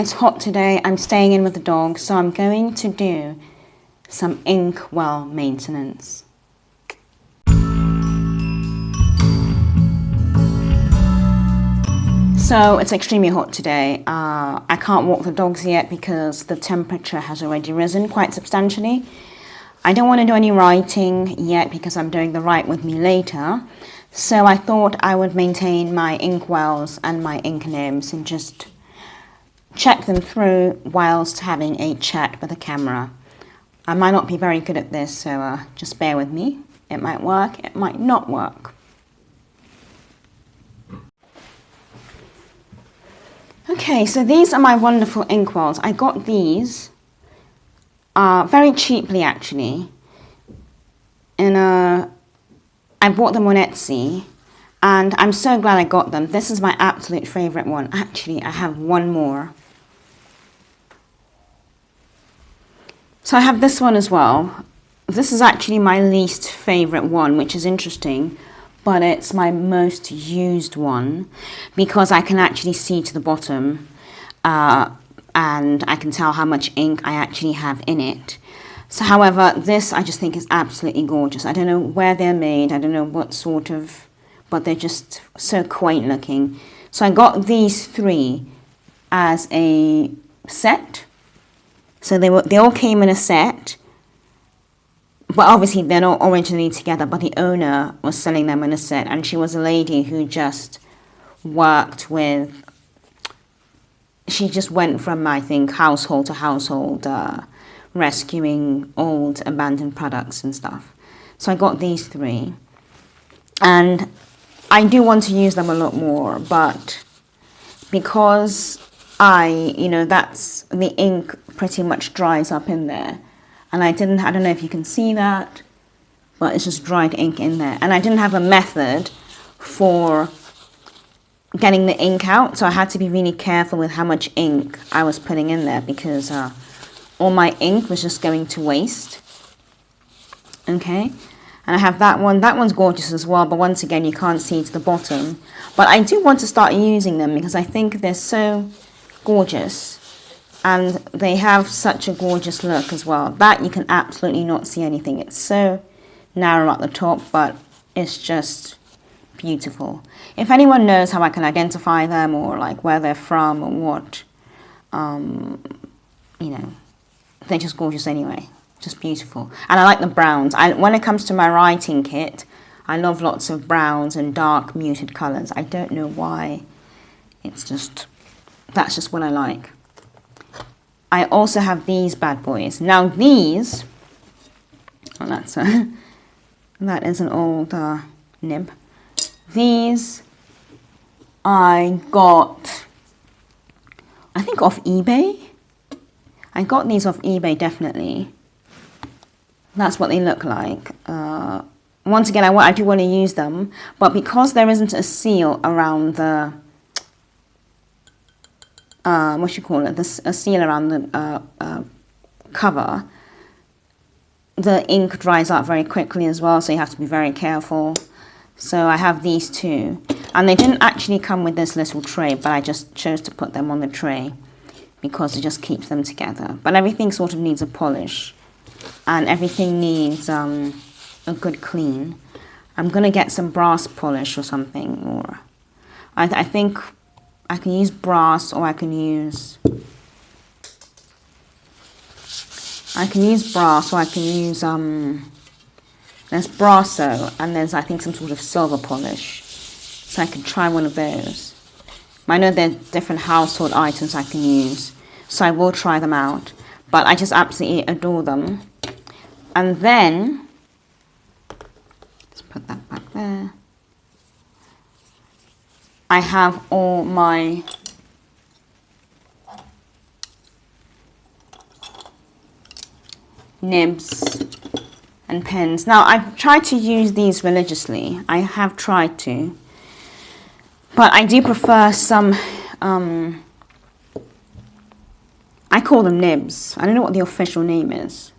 it's hot today, I'm staying in with the dog, so I'm going to do some inkwell maintenance. So it's extremely hot today. I can't walk the dogs yet because the temperature has already risen quite substantially. I don't want to do any writing yet because I'm doing the write with me later. So I thought I would maintain my inkwells and my ink nibs and just check them through whilst having a chat with the camera. I might not be very good at this, so just bear with me. It might work, it might not work. Okay, so these are my wonderful inkwells. I got these very cheaply actually. And I bought them on Etsy. And I'm so glad I got them. This is my absolute favourite one. Actually, I have one more. So I have this one as well. This is actually my least favourite one, which is interesting. But it's my most used one because I can actually see to the bottom and I can tell how much ink I actually have in it. So however, this I just think is absolutely gorgeous. I don't know where they're made, I don't know what sort of, but they're just so quaint looking. So I got these three as a set. So they all came in a set. But obviously they're not originally together, but the owner was selling them in a set, and she was a lady who just worked with, she just went from, I think, household to household, rescuing old abandoned products and stuff. So I got these three, and I do want to use them a lot more, but because that's, the ink pretty much dries up in there. And I don't know if you can see that, but it's just dried ink in there. And I didn't have a method for getting the ink out, so I had to be really careful with how much ink I was putting in there because all my ink was just going to waste. Okay, and I have that one. That one's gorgeous as well, but once again, you can't see to the bottom. But I do want to start using them because I think they're so gorgeous. And they have such a gorgeous look as well. That you can absolutely not see anything. It's so narrow at the top, but it's just beautiful. If anyone knows how I can identify them or like where they're from or what, they're just gorgeous anyway. Just beautiful. And I like the browns. When it comes to my writing kit, I love lots of browns and dark muted colours. I don't know why. That's just what I like. I also have these bad boys. Now these, that is an old nib. These I got, I think off eBay. I got these off eBay definitely. That's what they look like. Once again, I do want to use them, but because there isn't a seal around the a seal around the cover, the ink dries up very quickly as well, so you have to be very careful. So I have these two, and they didn't actually come with this little tray, but I just chose to put them on the tray because it just keeps them together. But everything sort of needs a polish, and everything needs a good clean. I'm gonna get some brass polish or something, or I think I can use brass, or I can use brass, or I can use there's Brasso, and there's I think some sort of silver polish. So I can try one of those. I know there are different household items I can use, so I will try them out. But I just absolutely adore them. And then let's put that back there. I have all my nibs and pens. Now, I've tried to use these religiously. I have tried to. But I do prefer some, I call them nibs. I don't know what the official name is.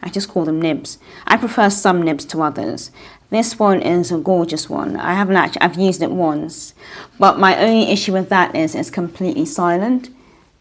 I just call them nibs. I prefer some nibs to others. This one is a gorgeous one. I've used it once, but my only issue with that is it's completely silent.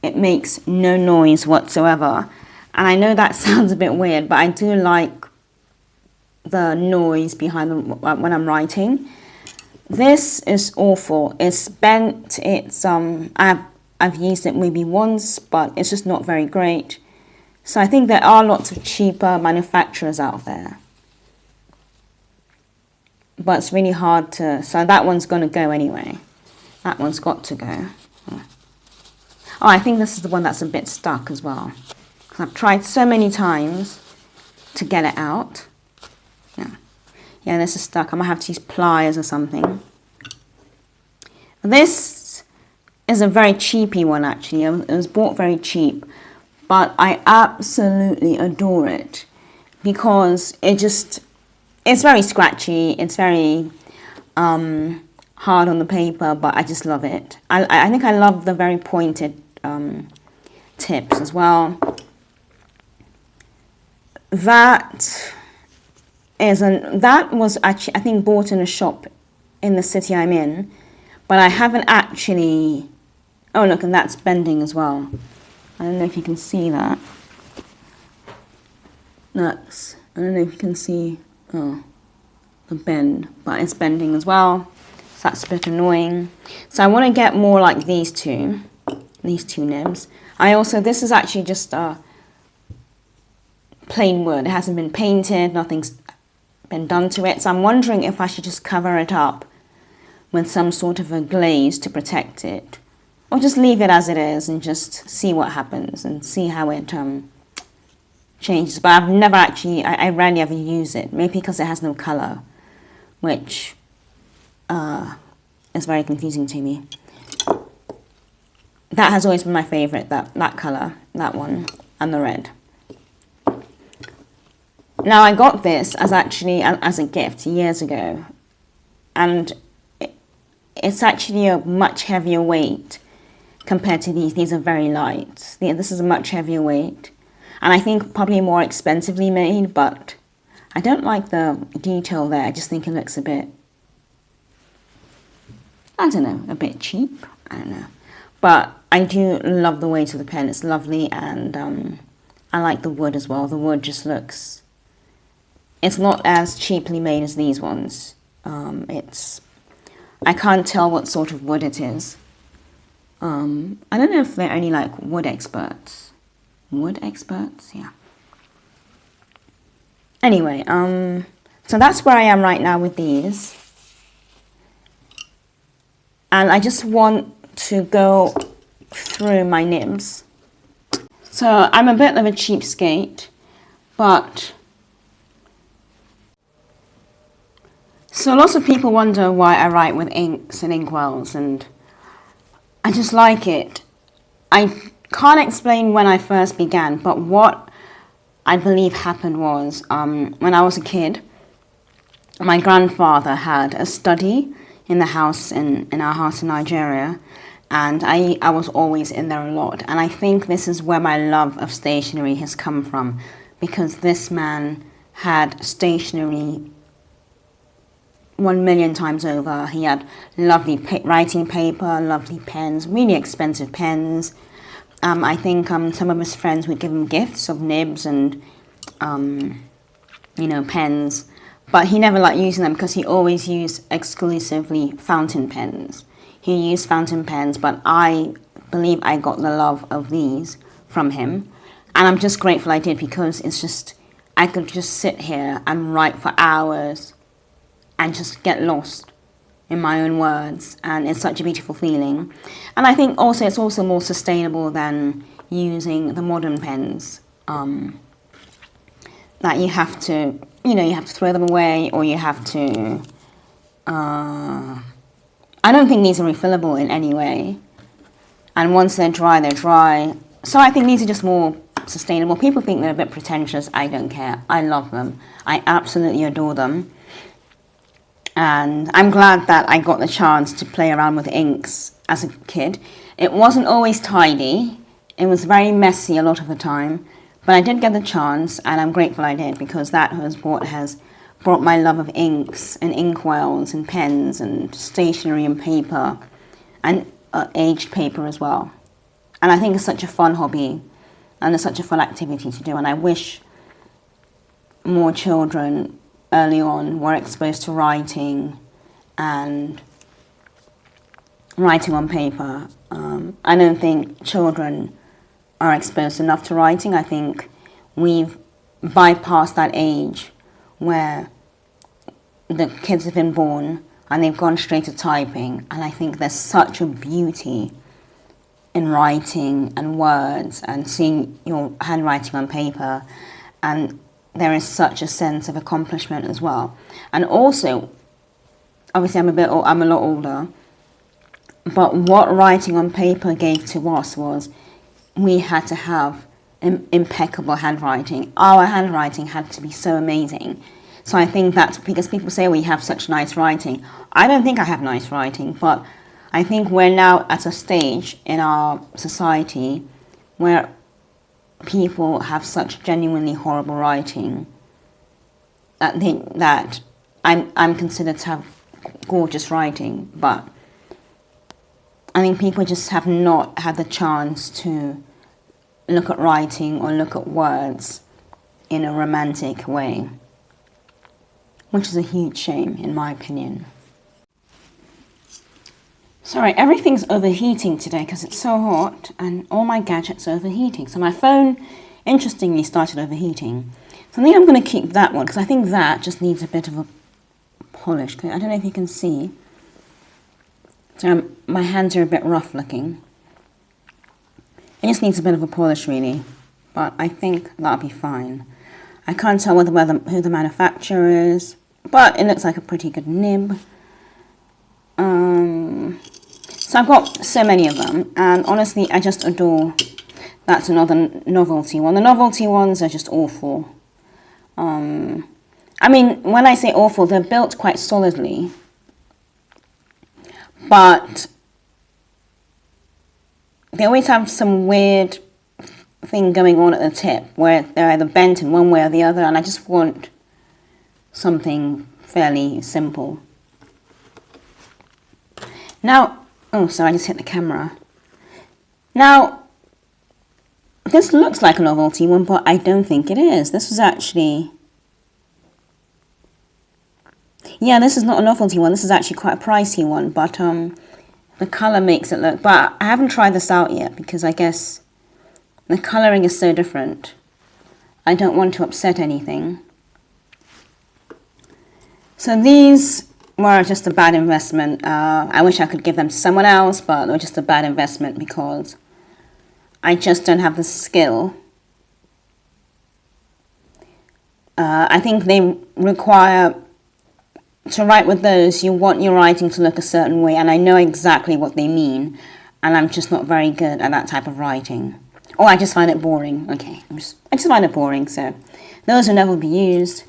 it makes no noise whatsoever. And I know that sounds a bit weird, but I do like the noise behind when I'm writing. This is awful. It's bent. It's I've used it maybe once, but it's just not very great. So I think there are lots of cheaper manufacturers out there. But it's really hard to... So that one's going to go anyway. That one's got to go. Oh, I think this is the one that's a bit stuck as well. Because I've tried so many times to get it out. Yeah, this is stuck. I might have to use pliers or something. This is a very cheapy one, actually. It was bought very cheap. But I absolutely adore it. Because it's very scratchy. It's very hard on the paper, but I just love it. I think I love the very pointed tips as well. That was actually, I think, bought in a shop in the city I'm in, but I haven't actually... Oh, look, and that's bending as well. I don't know if you can see that. I don't know if you can see, the bend, but it's bending as well. So that's a bit annoying. So I want to get more like these two nibs. This is actually just plain wood. It hasn't been painted, nothing's been done to it. So I'm wondering if I should just cover it up with some sort of a glaze to protect it. Or just leave it as it is and just see what happens and see how it changes. But I've never actually, I rarely ever use it. Maybe because it has no colour, which is very confusing to me. That has always been my favourite, that colour, that one, and the red. Now I got this as a gift years ago, and it's actually a much heavier weight compared to these. These are very light. This is a much heavier weight, and I think probably more expensively made, but I don't like the detail there. I just think it looks a bit, I don't know, a bit cheap. I don't know. But I do love the weight of the pen. It's lovely, and I like the wood as well. The wood just looks... It's not as cheaply made as these ones. I can't tell what sort of wood it is. I don't know if they're only like wood experts. Wood experts? Yeah. Anyway, so that's where I am right now with these. And I just want to go through my nibs. So I'm a bit of a cheapskate, but... So lots of people wonder why I write with inks and inkwells, and I just like it. I can't explain when I first began, but what I believe happened was, when I was a kid, my grandfather had a study in the house, in our house in Nigeria, and I was always in there a lot. And I think this is where my love of stationery has come from, because this man had stationery 1,000,000 times over. He had lovely writing paper, lovely pens, really expensive pens. I think some of his friends would give him gifts of nibs and, pens. But he never liked using them because he always used exclusively fountain pens. He used fountain pens, but I believe I got the love of these from him. And I'm just grateful I did, because it's just, I could just sit here and write for hours and just get lost in my own words, and it's such a beautiful feeling. And I think also it's also more sustainable than using the modern pens, that you have to, you have to throw them away, or you have to, I don't think these are refillable in any way, and once they're dry, they're dry. So I think these are just more sustainable. People think they're a bit pretentious. I don't care. I love them. I absolutely adore them. And I'm glad that I got the chance to play around with inks as a kid. It wasn't always tidy. It was very messy a lot of the time. But I did get the chance, and I'm grateful I did, because that has brought my love of inks and inkwells and pens and stationery and paper, and aged paper as well. And I think it's such a fun hobby and it's such a fun activity to do. And I wish more children early on were exposed to writing and writing on paper. I don't think children are exposed enough to writing. I think we've bypassed that age where the kids have been born and they've gone straight to typing. And I think there's such a beauty in writing and words and seeing your handwriting on paper, and there is such a sense of accomplishment as well. And also, obviously I'm a lot older, but what writing on paper gave to us was we had to have impeccable handwriting. Our handwriting had to be so amazing. So I think that's because people say we have such nice writing. I don't think I have nice writing, but I think we're now at a stage in our society where people have such genuinely horrible writing that I'm considered to have gorgeous writing, but I think people just have not had the chance to look at writing or look at words in a romantic way, which is a huge shame in my opinion. Sorry, everything's overheating today because it's so hot and all my gadgets are overheating. So my phone, interestingly, started overheating. So I think I'm going to keep that one because I think that just needs a bit of a polish. I don't know if you can see. So my hands are a bit rough looking. It just needs a bit of a polish really, but I think that'll be fine. I can't tell who the manufacturer is, but it looks like a pretty good nib. So I've got so many of them, and honestly, I just adore. That's another novelty one. The novelty ones are just awful. I mean, when I say awful, they're built quite solidly, but they always have some weird thing going on at the tip where they're either bent in one way or the other, and I just want something fairly simple. Now, oh, sorry, I just hit the camera. Now, this looks like a novelty one, but I don't think it is. This was actually... Yeah, this is not a novelty one. This is actually quite a pricey one, but the colour makes it look... But I haven't tried this out yet because I guess the colouring is so different. I don't want to upset anything. So these were just a bad investment. I wish I could give them to someone else, but they were just a bad investment because I just don't have the skill. I think they require, to write with those, you want your writing to look a certain way, and I know exactly what they mean, and I'm just not very good at that type of writing. Oh, I just find it boring. Okay, I just find it boring, so those will never be used.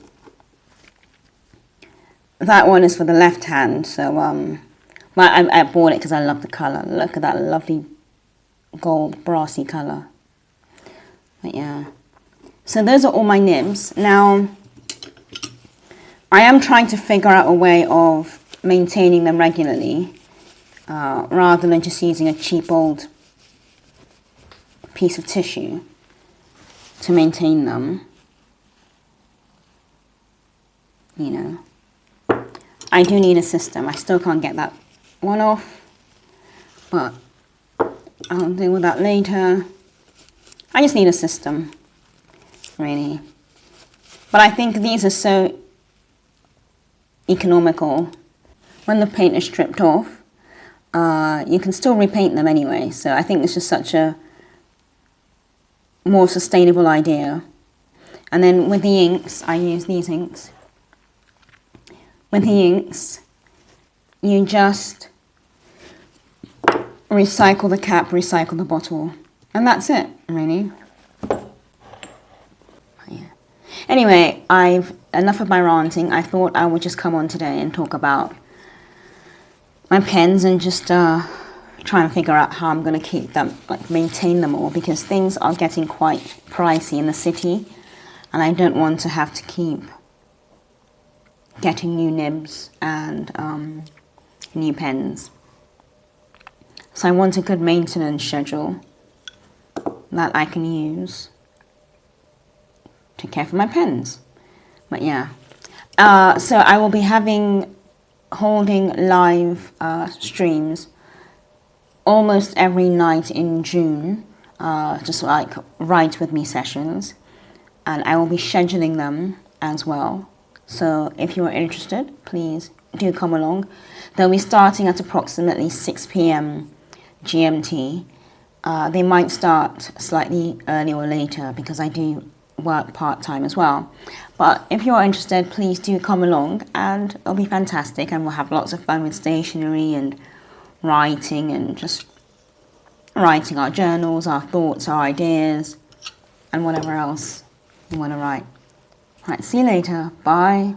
That one is for the left hand, so I bought it because I love the colour. Look at that lovely gold brassy colour. But yeah, so those are all my nibs. Now, I am trying to figure out a way of maintaining them regularly, rather than just using a cheap old piece of tissue to maintain them, you know. I do need a system. I still can't get that one off, but I'll deal with that later. I just need a system, really. But I think these are so economical. When the paint is stripped off, you can still repaint them anyway. So I think it's just such a more sustainable idea. And then with the inks, I use these inks. With the inks, you just recycle the cap, recycle the bottle, and that's it, really. Yeah. Anyway, enough of my ranting. I thought I would just come on today and talk about my pens and just try and figure out how I'm going to keep them, like maintain them all, because things are getting quite pricey in the city, and I don't want to have to keep getting new nibs and new pens. So I want a good maintenance schedule. that I can use to care for my pens. But yeah, so I will be holding live streams almost every night in June, just like write with me sessions, and I will be scheduling them as well. So if you are interested, please do come along. They'll be starting at approximately 6 p.m. GMT. They might start slightly earlier or later because I do work part-time as well. But if you're interested, please do come along, and it'll be fantastic, and we'll have lots of fun with stationery and writing, and just writing our journals, our thoughts, our ideas, and whatever else you want to write. Right, see you later. Bye.